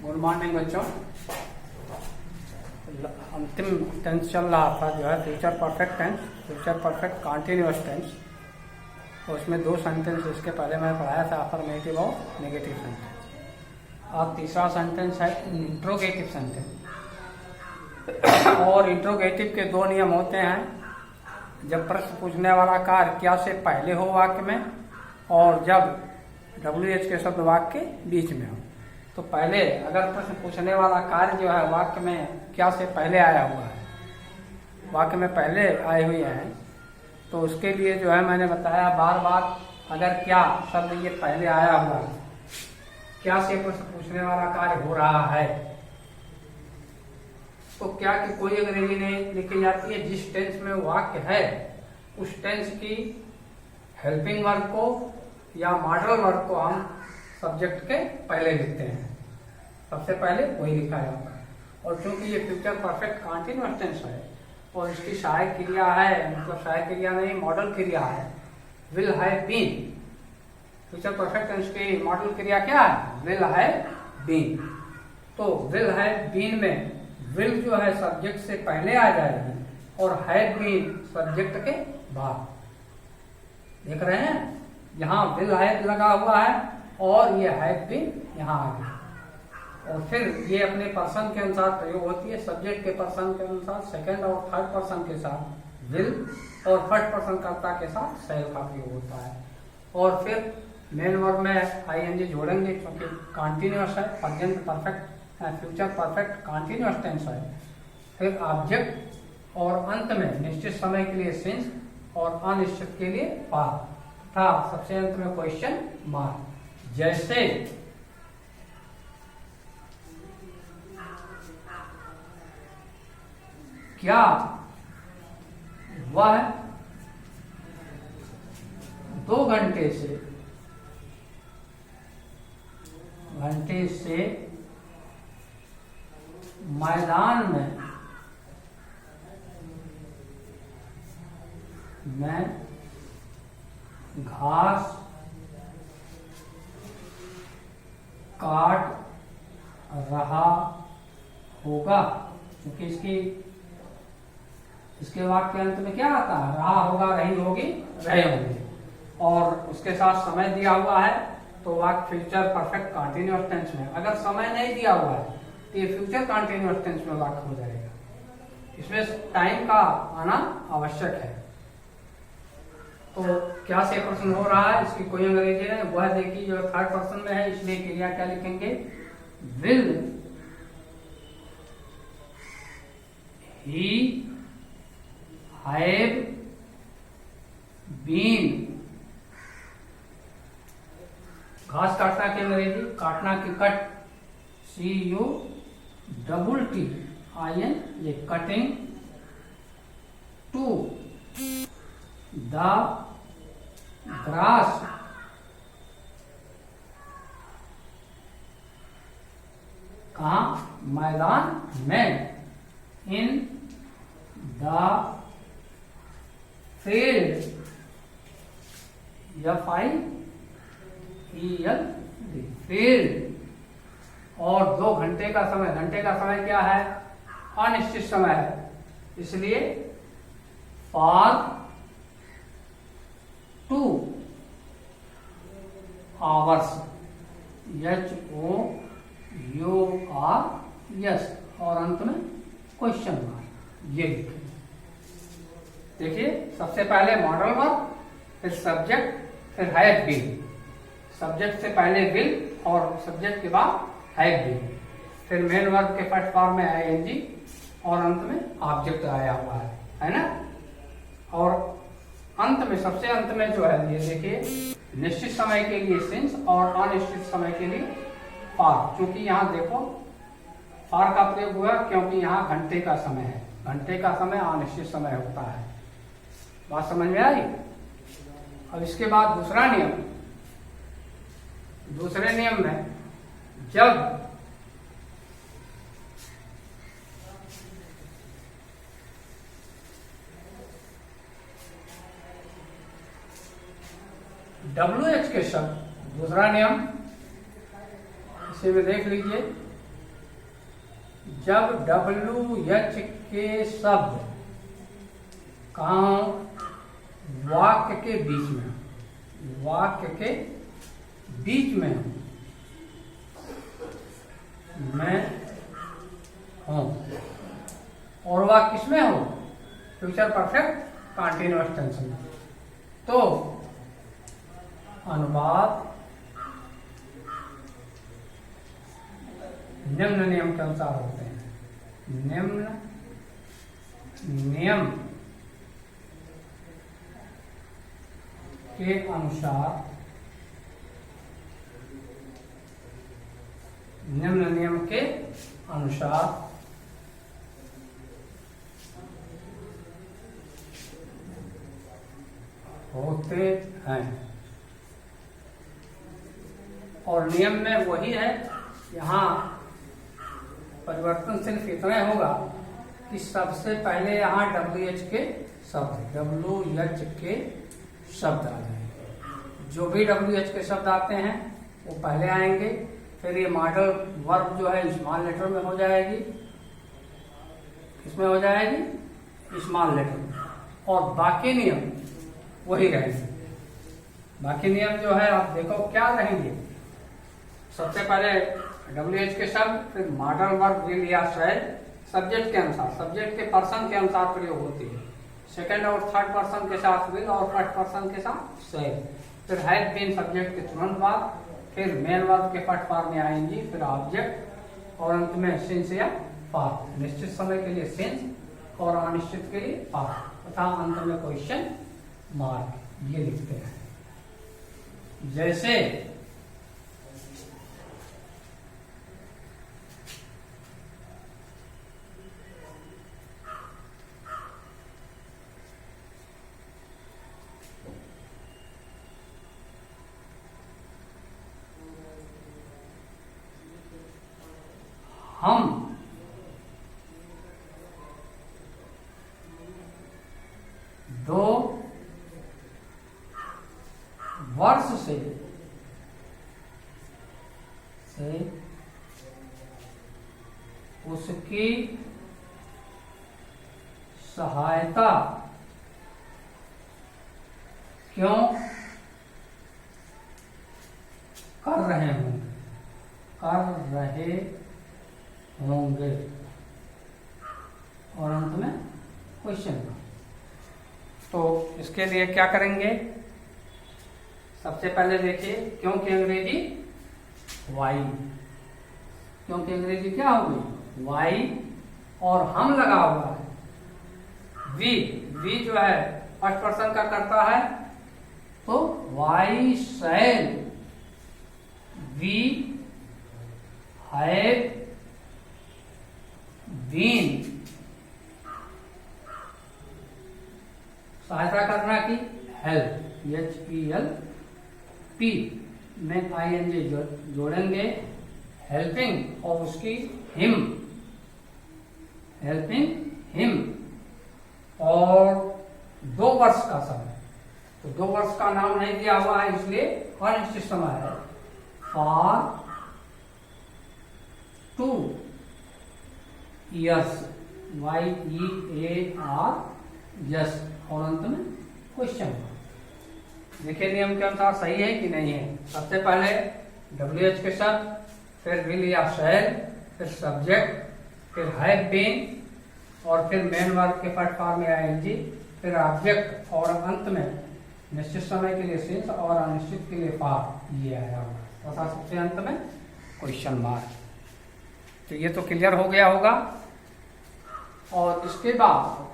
Good morning बच्चों। अंतिम tense चल रहा था जो है future perfect tense, future perfect continuous tense. तो उसमें दो सेंटेंस इसके पहले मैंने पढ़ाया था, अफर्मेटिव और नेगेटिव सेंटेंस। अब तीसरा सेंटेंस है इंट्रोगेटिव सेंटेंस। और इंट्रोगेटिव के दो नियम होते हैं। जब प्रश्न पूछने वाला कार्य क्या से पहले हो वाक्य में, और जब WH के शब्द वाक्य के बीच में हो। तो पहले अगर प्रश्न पूछने वाला कार्य जो है वाक्य में क्या से पहले आया हुआ है, वाक्य में पहले आए हुए हैं, तो उसके लिए जो है मैंने बताया बार बार, अगर क्या शब्द ये पहले आया हुआ है, क्या से प्रश्न पूछने वाला कार्य हो रहा है, तो क्या की कोई अंग्रेजी नहीं लिखी जाती है। जिस टेंस में वाक्य है उस टेंस की हेल्पिंग वर्ब को या मॉडल वर्ब को हम सब्जेक्ट के पहले लिखते हैं, सबसे पहले वही लिखा जाता है। और क्योंकि ये फ्यूचर परफेक्ट कॉन्टिन्यूअस टेंस है और इसकी सहायक क्रिया है, मतलब सहायक क्रिया नहीं मॉडल क्रिया है, will have been. Future perfect tense की मॉडल क्रिया क्या है? Will have been. तो विल हैव बीन में विल जो है सब्जेक्ट से पहले आ जाएगी और हैव बीन सब्जेक्ट के बाद। देख रहे हैं, यहाँ विल हैव लगा हुआ है और ये हैव बीन यहाँ आ गया। और फिर ये अपने पर्सन के अनुसार प्रयोग होती है, सब्जेक्ट के पर्सन के अनुसार सेकंड और थर्ड पर्सन के साथ विल और फर्स्ट पर्सन कर्ता के साथ शैल का प्रयोग होता है। और फिर मेन वर्ब में आईएनजी जोड़ेंगे क्योंकि कॉन्टिन्यूअस है, present perfect future perfect continuous tense है। फिर ऑब्जेक्ट और अंत में निश्चित समय के लिए सिंस और अनिश्चित के लिए फॉर था, सबसे अंत में क्वेश्चन मार्क। जैसे क्या वह 2 घंटे से मैदान में घास काट रहा होगा, क्योंकि इसके वाक्य अंत में क्या आता है? रहा होगा, रही होगी, रहे होंगे। और उसके साथ समय दिया हुआ है तो वाक्य फ्यूचर परफेक्ट कॉन्टिन्यूअस टेंस में। अगर समय नहीं दिया हुआ है तो ये फ्यूचर कॉन्टिन्यूअस टेंस में वाक्य हो जाएगा। इसमें टाइम का आना आवश्यक है। तो क्या से प्रश्न हो रहा है, इसकी कोई अंग्रेजी है वह देखिए, जो थर्ड पर्सन में है, इसलिए क्रिया क्या लिखेंगे? Will he have been. घास काटना की अंग्रेजी, काटना की कट, CUTTIN, ये कटिंग। टू द ग्रास, कहा? मैदान में। In the field, FIELD, field. और 2 घंटे का समय, घंटे का समय क्या है? अनिश्चित समय है, इसलिए फॉर 2 आवर्स, HOURS, और अंत में क्वेश्चन मार्क। ये लिखें। देखिए, सबसे पहले मॉडल वर्ब, फिर सब्जेक्ट, फिर हैव बीन। सब्जेक्ट से पहले विल और सब्जेक्ट के बाद हैव बीन। फिर मेन वर्ब के फर्स्ट फॉर्म में ING और अंत में ऑब्जेक्ट आया हुआ है ना। और अंत में, सबसे अंत में जो है ये देखिए, निश्चित समय के लिए सिंस और अनिश्चित समय के लिए फॉर। क्योंकि यहाँ देखो फॉर का प्रयोग हुआ क्योंकि यहाँ घंटे का समय है, घंटे का समय अनिश्चित समय होता है। बात समझ में आई? अब इसके बाद दूसरा नियम, दूसरे नियम में जब WH के शब्द, दूसरा नियम इसे भी देख लीजिए, जब WH के शब्द कहाँ वाक्य के बीच में, वाक्य के बीच में मैं हूं, और वह किसमें हो, फ्यूचर परफेक्ट कंटीन्यूअस टेंस में, तो अनुवाद निम्न नियम के अनुसार होते हैं। निम्न नियम के अनुसार, निम्न नियम के अनुसार होते हैं। और नियम में वही है, यहाँ परिवर्तन सिर्फ इतना होगा कि सबसे पहले यहाँ WH के शब्द, WH के शब्द आ जाएंगे। जो भी WH के शब्द आते हैं वो पहले आएंगे, फिर ये मॉडल वर्ब जो है स्मॉल लेटर में हो जाएगी, इसमें हो जाएगी स्मॉल लेटर में, और बाकी नियम वही रहेंगे। बाकी नियम जो है आप देखो क्या रहेंगे, सबसे पहले WH के शब्द, फिर मॉडल वर्ब विल या शैल, सब्जेक्ट के अनुसार, सब्जेक्ट के पर्सन के अनुसार प्रयोग होती है। सेकंड और थर्ड पर्सन के साथ विल और फर्स्ट पर्सन के साथ शैल, फिर हैज बीन सब्जेक्ट के तुरंत बाद, फिर मेन वर्ब के फर्स्ट फॉर्म में आएंगी, फिर ऑब्जेक्ट, और अंत में सिंस या फॉर। निश्चित समय के लिए सिंस और अनिश्चित के लिए फॉर, तथा अंत में क्वेश्चन मार्क, ये लिखते हैं। जैसे हम दो वर्ष से उसकी सहायता क्यों कर रहे होंगे, और अंत में क्वेश्चन। तो इसके लिए क्या करेंगे, सबसे पहले देखिए क्यों की अंग्रेजी वाई, क्यों की अंग्रेजी क्या होगी वाई, और हम लगा हुआ है वी, वी जो है फर्स्ट पर्सन का करता है, तो why shall we have been, सहायता करना की हेल्प, HELP में ING जोड़ेंगे, हेल्पिंग और उसकी हिम, हेल्पिंग हिम, और 2 वर्ष का समय, तो 2 वर्ष का नाम नहीं दिया हुआ है इसलिए अनिश्चित समय है, फॉर 2 years, YEAR यस, और अंत में क्वेश्चन। देखिए नियम के अनुसार सही है कि नहीं है। सबसे पहले WH के शब्द, फिर विल या शैल, फिर सब्जेक्ट, फिर हैव बीन, और फिर मेन वर्ब के फर्स्ट फॉर्म में ING, फिर ऑब्जेक्ट, और अंत में निश्चित समय के लिए सिंस और अनिश्चित के लिए फॉर, ये आया होगा, तथा सबसे अंत में क्वेश्चन मार्क। तो ये तो क्लियर हो गया होगा। और इसके बाद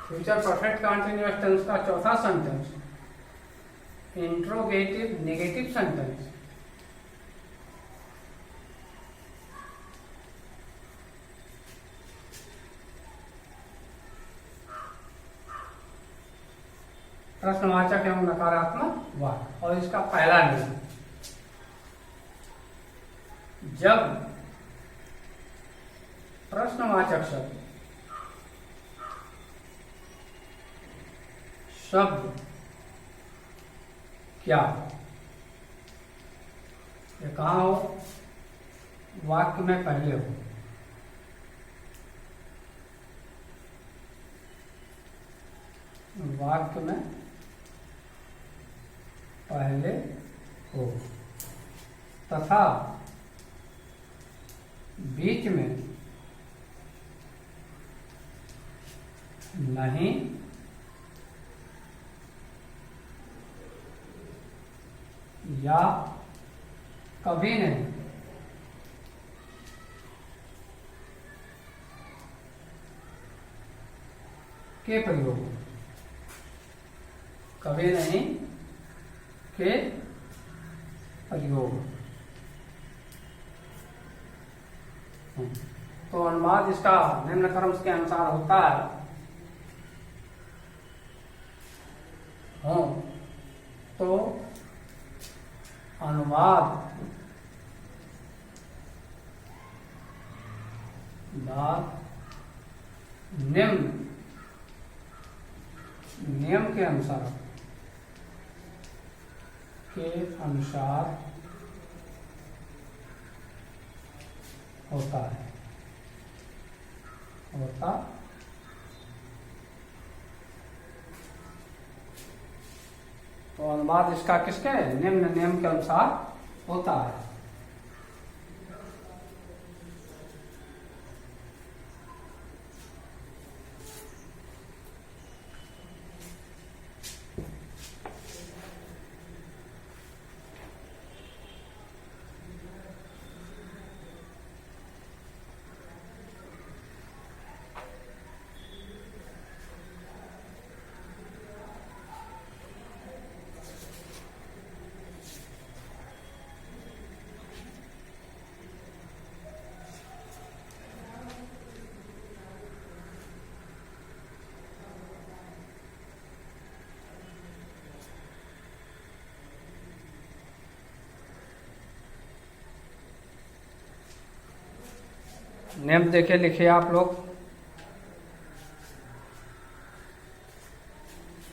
फ्यूचर परफेक्ट कंटिन्यूअस टेंस का चौथा सेंटेंस, इंट्रोगेटिव नेगेटिव सेंटेंस, प्रश्नवाचक एवं नकारात्मक वाक्य। और इसका पहला नियम, जब प्रश्नवाचक शब्द क्या, ये कहाँ हो, वाक्य में पहले हो, वाक्य में पहले हो, तथा बीच में नहीं या कभी नहीं के प्रयोग, कभी नहीं के प्रयोग। तो अनुवाद इसका निम्न क्रम के अनुसार होता है, तो अनुवाद निम्न नियम के अनुसार होता है, तो अनुवाद इसका किसके निम्न नियम के अनुसार होता है। नियम देखे लिखिए आप लोग।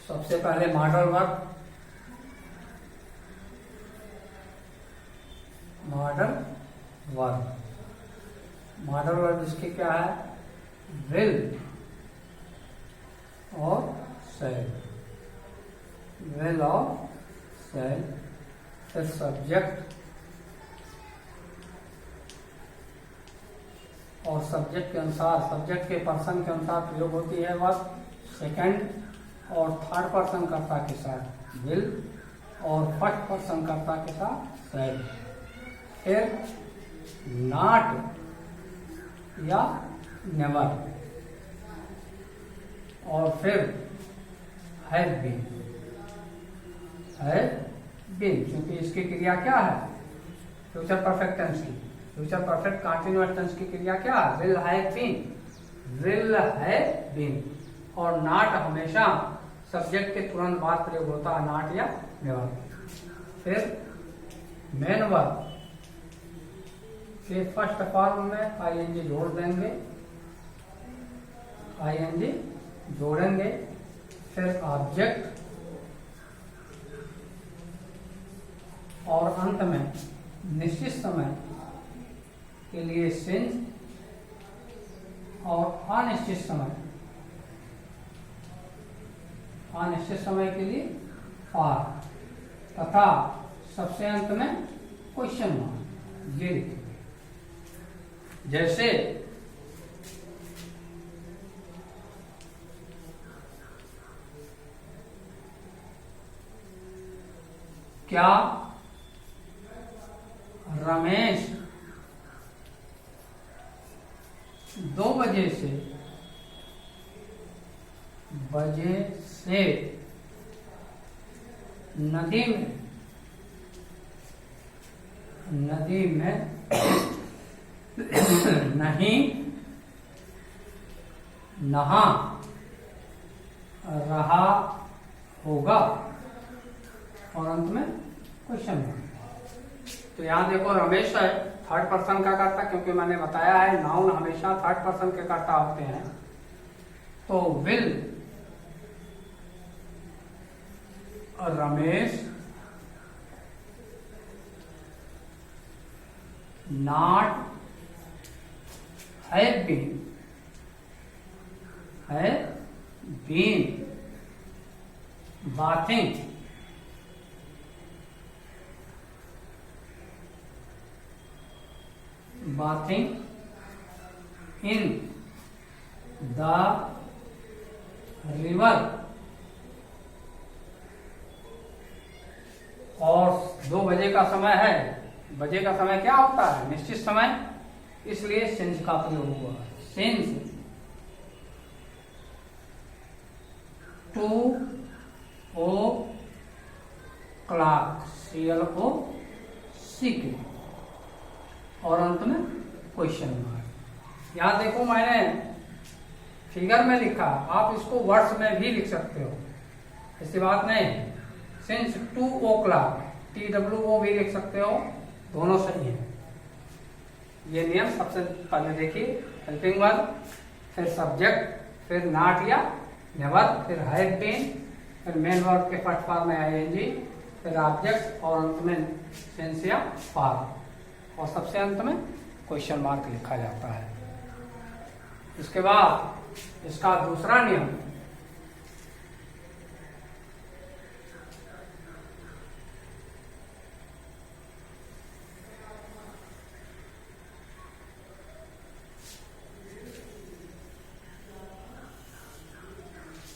सबसे पहले मॉडल वर्ब, मॉडल वर्ब इसके क्या है, विल और शैल, विल और शैल। फिर सब्जेक्ट और सब्जेक्ट के अनुसार, सब्जेक्ट के पर्सन के अनुसार प्रयोग होती है वर्ब। सेकंड और थर्ड पर्सन कर्ता के साथ विल और फर्स्ट पर्सन कर्ता के साथ शैल। फिर नॉट या नेवर, और फिर हैव बीन, क्योंकि इसकी क्रिया क्या है, फ्यूचर परफेक्ट टेंस की, फ्यूचर परफेक्ट कंटीन्यूअस टेंस की क्रिया क्या है, विल हैव बीन। और नॉट हमेशा सब्जेक्ट के तुरंत बाद प्रयोग होता है, नॉट या नेवर। फिर मेन वर्ब के फर्स्ट फॉर्म में आईएनजी जोड़ देंगे, आईएनजी जोड़ेंगे। फिर ऑब्जेक्ट और अंत में निश्चित समय के लिए सिंस और अनिश्चित समय के लिए फॉर, तथा सबसे अंत में क्वेश्चन मार्क। ये लिखेंगे जैसे क्या रमेश 2 बजे से नदी में नहीं नहा रहा होगा और अंत में क्वेश्चन मार्क। तो यहाँ देखो रमेश है, थर्ड पर्सन का कर्ता, क्योंकि मैंने बताया है नाउन हमेशा थर्ड पर्सन के कर्ता होते हैं। तो will Ramesh not have been bathing in the river, और 2 बजे का समय है। बजे का समय क्या होता है? निश्चित समय, इसलिए सिंस का प्रयोग हुआ। सिंस 2 o'clock, CLOCK, और अंत में क्वेश्चन मार्क। यहां देखो मैंने फिगर में लिखा, आप इसको वर्ड्स में भी लिख सकते हो, ऐसी बात नहीं। सिंस 2 o'clock, TWO भी लिख सकते हो, दोनों सही है। ये नियम सबसे पहले देखिए, हेल्पिंग वर्ब, फिर सब्जेक्ट, फिर नॉट या नेवर, फिर हैव बीन, फिर मेन वर्ब के फर्स्ट फॉर्म में ING, फिर ऑब्जेक्ट, और अंत में सेंस या फॉर्म, और सबसे अंत में क्वेश्चन मार्क लिखा जाता है। इसके बाद इसका दूसरा नियम,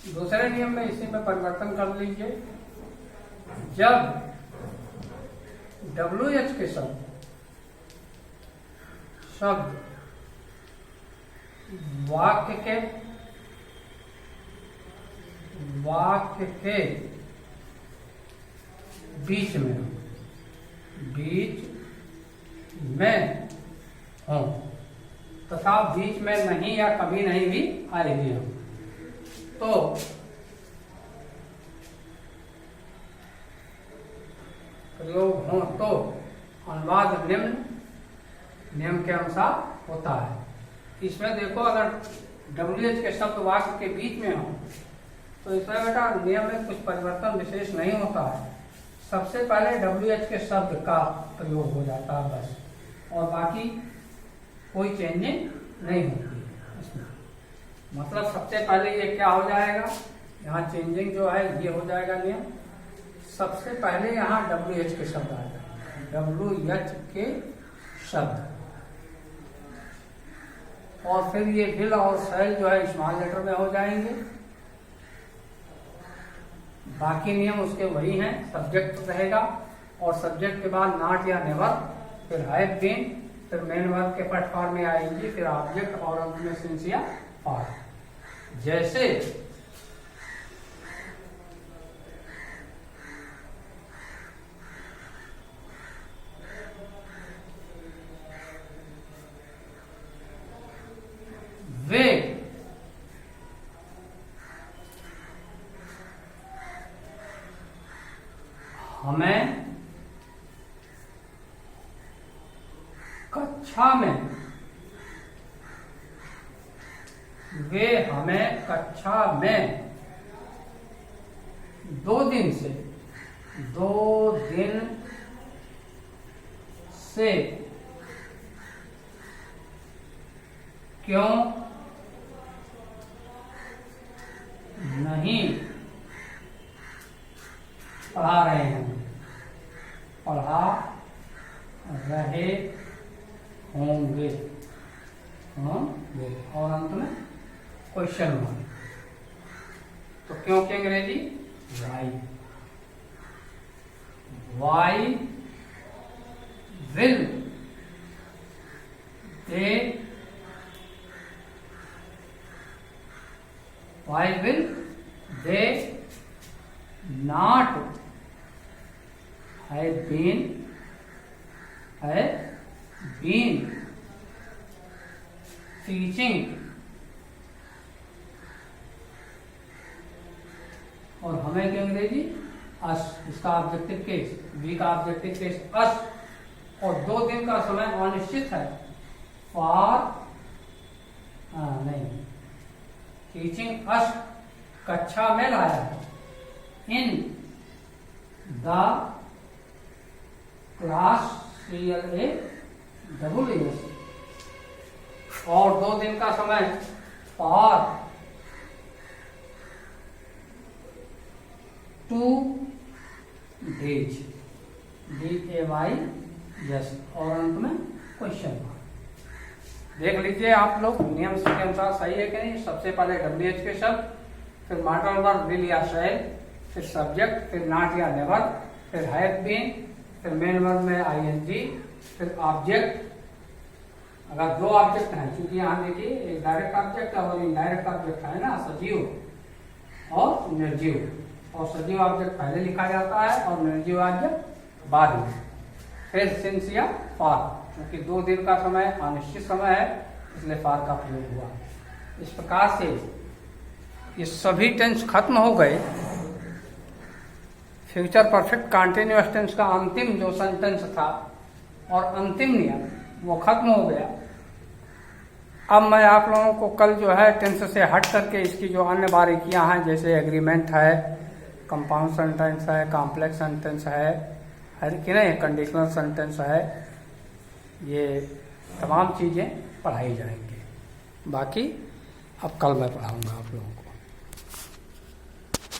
दूसरे नियम में इसी में परिवर्तन कर लीजिए। जब WH के शब्द वाक्य के बीच में हो तथा बीच में नहीं या कभी नहीं भी आएगी हो, तो प्रयोग हो तो अनुवाद नियम के अनुसार होता है। इसमें देखो, अगर WH के शब्द वाक्य के बीच में हो तो इसमें बेटा नियम में कुछ परिवर्तन विशेष नहीं होता है। सबसे पहले WH के शब्द का प्रयोग हो जाता है बस, और बाकी कोई चेंजिंग नहीं होती है इसमें। मतलब सबसे पहले ये क्या हो जाएगा, यहाँ चेंजिंग जो है ये हो जाएगा नियम। सबसे पहले यहाँ WH के शब्द आएगा, WH के शब्द, और फिर ये विल और शैल जो है स्मॉल लेटर में हो जाएंगे। बाकी नियम उसके वही हैं, सब्जेक्ट रहेगा, और सब्जेक्ट के बाद नॉट या नेवर, फिर हैव बीन, फिर मेन वर्ब के फर्स्ट फॉर्म में ING, फिर ऑब्जेक्ट, और अंत में सिंस या फॉर्म। जैसे वे हमें कक्षा में 2 दिन से क्यों नहीं पढ़ा रहे हैं, पढ़ा रहे होंगे, और अंत में क्वेश्चन मार्क। तो क्यों की अंग्रेजी why will they not have been teaching, और हम समय की अंग्रेजी अस, इसका ऑब्जेक्टिव केस, बी का ऑब्जेक्टिव केस अस, और 2 दिन का समय अनिश्चित है फॉर नहीं टीचिंग अस, कक्षा में लाया है, इन द क्लास CLASS, और 2 दिन का समय फॉर 2 days, DAYS, और अंत में क्वेश्चन मार्क। देख लीजिए आप लोग नियम के अनुसार सही है कि नहीं। सबसे पहले WH के शब्द, फिर मॉडल वर्ब विल या शैल, फिर सब्जेक्ट, फिर नॉट या नेवर, फिर हैव बीन, फिर मेन वर्ब में ING, फिर ऑब्जेक्ट। अगर 2 ऑब्जेक्ट हैं, क्योंकि यहाँ देखिए एक डायरेक्ट ऑब्जेक्ट और इनडायरेक्ट ऑब्जेक्ट है ना, सजीव और निर्जीव, और सजीव ऑब्जेक्ट पहले लिखा जाता है और निर्जीव ऑब्जेक्ट बाद में। फिर सिंस या फॉर, क्योंकि 2 दिन का समय अनिश्चित समय है, इसलिए फॉर का प्रयोग हुआ। इस प्रकार से ये सभी टेंस खत्म हो गए। फ्यूचर परफेक्ट कंटिन्यूअस टेंस का अंतिम जो सेंटेंस था और अंतिम नियम वो खत्म हो गया। अब मैं आप लोगों को कल जो है टेंस से हट करके इसकी जो अन्य बारीकियां हैं, जैसे एग्रीमेंट है, कंपाउंड सेंटेंस है, कॉम्प्लेक्स सेंटेंस है कि नहीं, कंडीशनल सेंटेंस है, ये तमाम चीज़ें पढ़ाई जाएंगी। बाकी अब कल मैं पढ़ाऊंगा आप लोगों को।